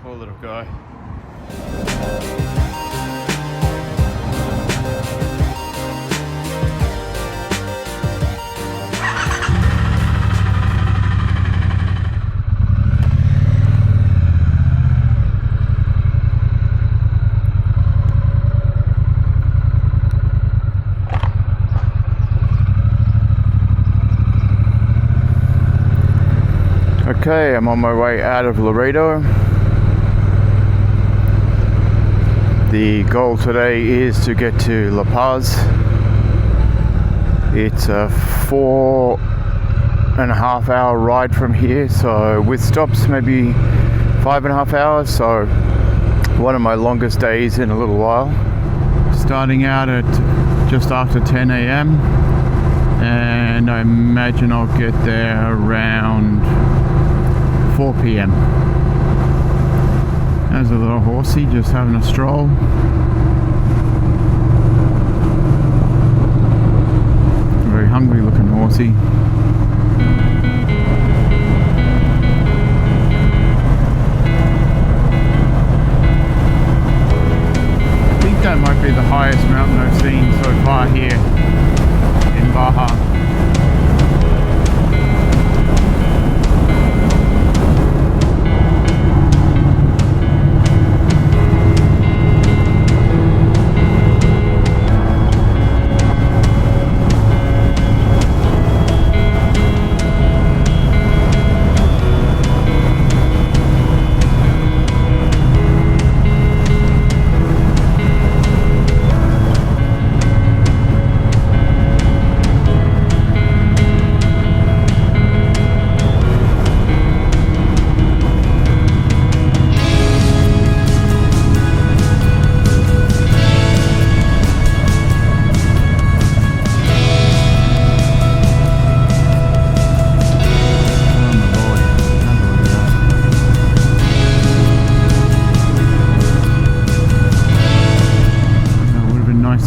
Poor little guy. Okay, I'm on my way out of Loreto. The goal today is to get to LaPaz. It's a 4.5 hour ride from here, so with stops maybe 5.5 hours, so one of my longest days in a little while. Starting out at just after 10 a.m. and I imagine I'll get there around 4 p.m. There's a little horsey just having a stroll. A very hungry looking horsey. I think that might be the highest mountain I've seen so far here in Baja.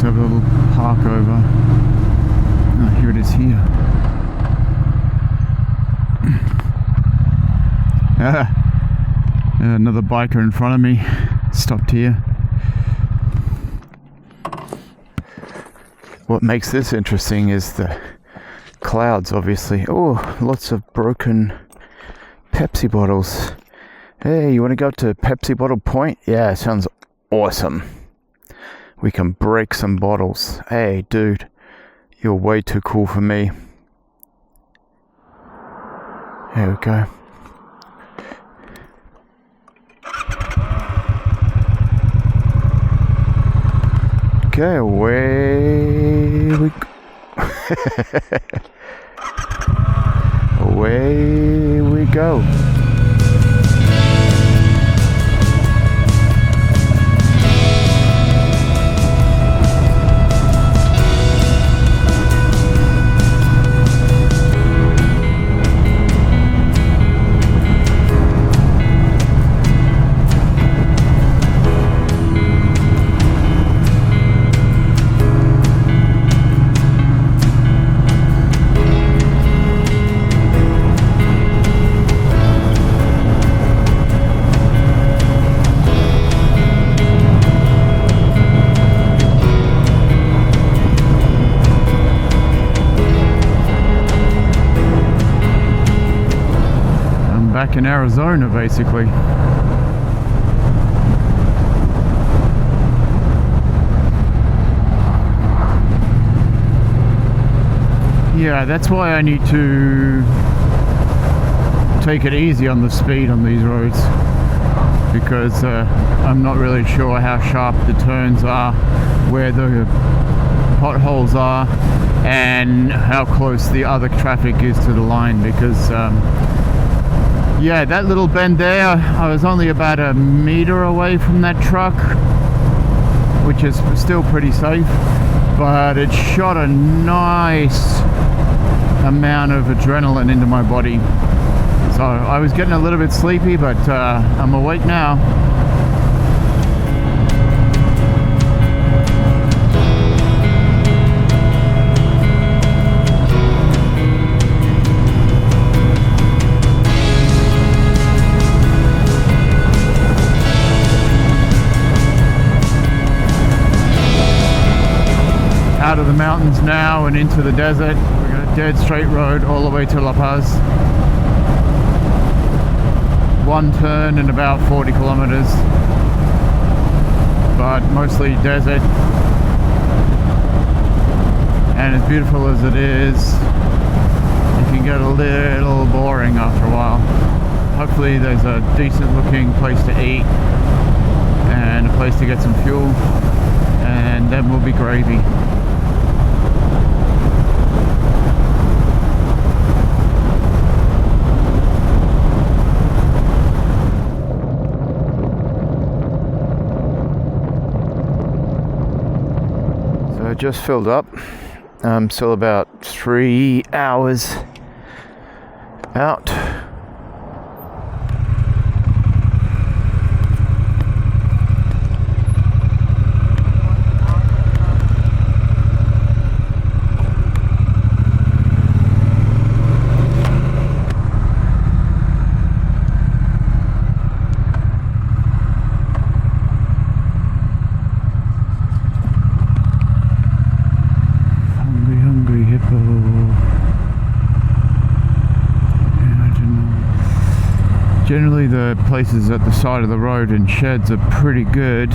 Have a little park over. Oh, here it is here. Another biker in front of me stopped here. What makes this interesting is the clouds, obviously. Oh, lots of broken Pepsi bottles. Hey, you want to go to Pepsi Bottle Point? Yeah, sounds awesome. We can break some bottles. Hey, dude, you're way too cool for me. Here we go. Okay, away we go. Away we go. Back in Arizona, basically. Yeah, that's why I need to take it easy on the speed on these roads, because I'm not really sure how sharp the turns are, where the potholes are, and how close the other traffic is to the line, because yeah, that little bend there, I was only about a meter away from that truck, which is still pretty safe, but it shot a nice amount of adrenaline into my body. So I was getting a little bit sleepy, but I'm awake now. mountains now and into the desert. We've got a dead straight road all the way to LaPaz. One turn in about 40 kilometers, but mostly desert. And as beautiful as it is, it can get a little boring after a while. Hopefully there's a decent looking place to eat and a place to get some fuel, and then we'll be gravy. So I just filled up. I'm still about 3 hours out. Generally the places at the side of the road and sheds are pretty good,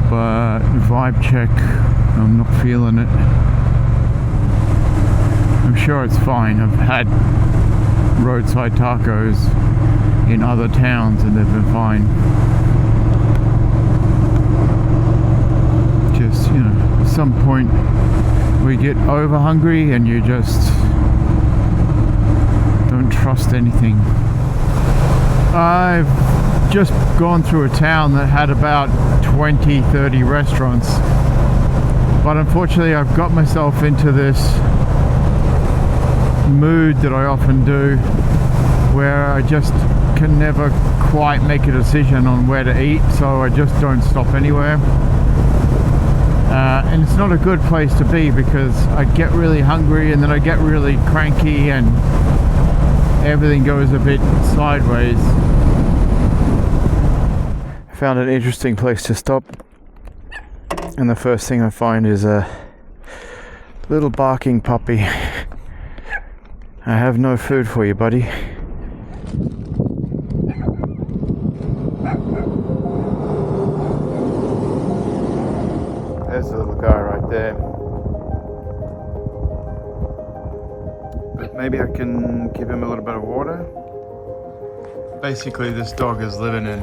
but vibe check, I'm not feeling it. I'm sure it's fine. I've had roadside tacos in other towns and they've been fine. Just, you know, at some point we get over hungry and you just don't trust anything. I've just gone through a town that had about 20-30 restaurants, but unfortunately I've got myself into this mood that I often do where I just can never quite make a decision on where to eat, so I just don't stop anywhere. And it's not a good place to be because I get really hungry and then I get really cranky and everything goes a bit sideways. I found an interesting place to stop, and the first thing I find is a little barking puppy. I have no food for you, buddy. There's the little guy right there. But maybe I can give him a little bit of water. Basically, this dog is living in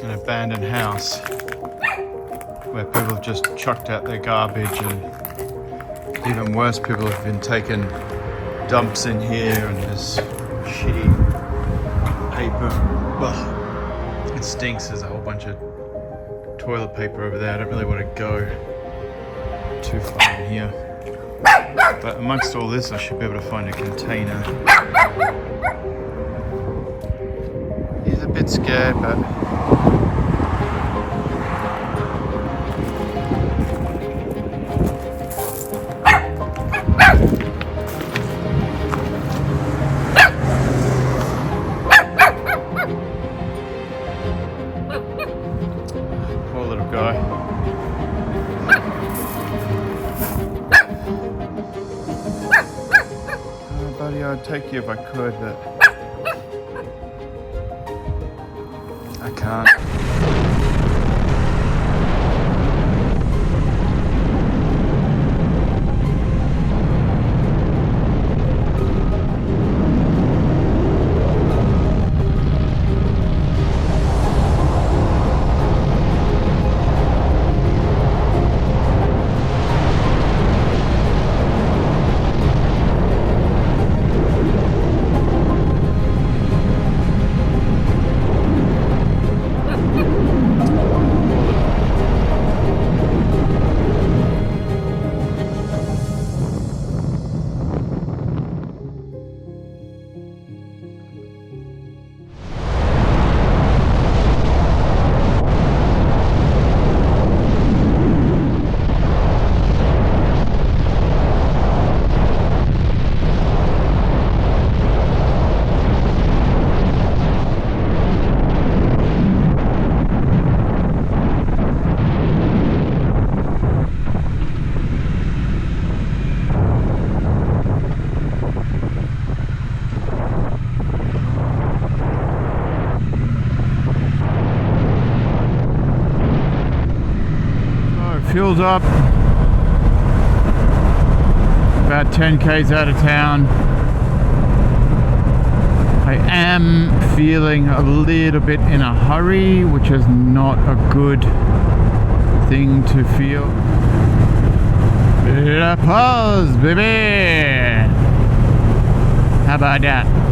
an abandoned house where people have just chucked out their garbage, and even worse, people have been taking dumps in here, and there's shitty paper. Ugh. It stinks. There's a whole bunch of toilet paper over there. I don't really want to go too far in here. But amongst all this, I should be able to find a container. He's a bit scared, but poor little guy. Buddy, I'd take you if I could, but I can't. filled up. About 10 k's out of town. I am feeling a little bit in a hurry, which is not a good thing to feel. LaPaz, baby! How about that?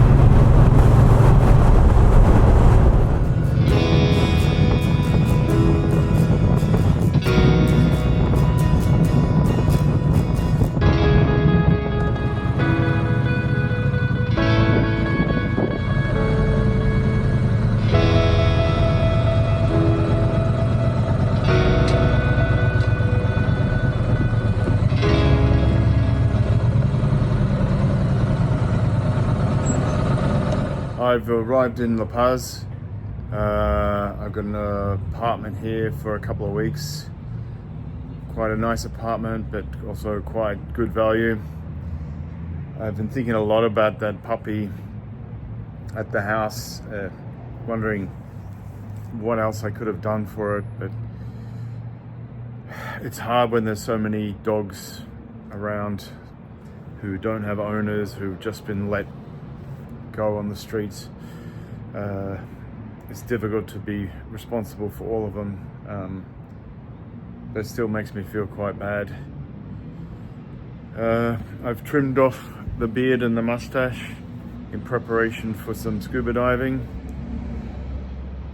I've arrived in La Paz. I've got an apartment here for a couple of weeks. Quite a nice apartment, but also quite good value. I've been thinking a lot about that puppy at the house, wondering what else I could have done for it, but it's hard when there's so many dogs around who don't have owners, who've just been let go on the streets. It's difficult to be responsible for all of them, but it still makes me feel quite bad. I've trimmed off the beard and the mustache in preparation for some scuba diving,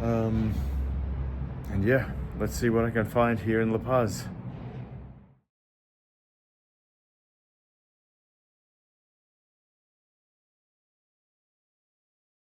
and yeah, let's see what I can find here in La Paz.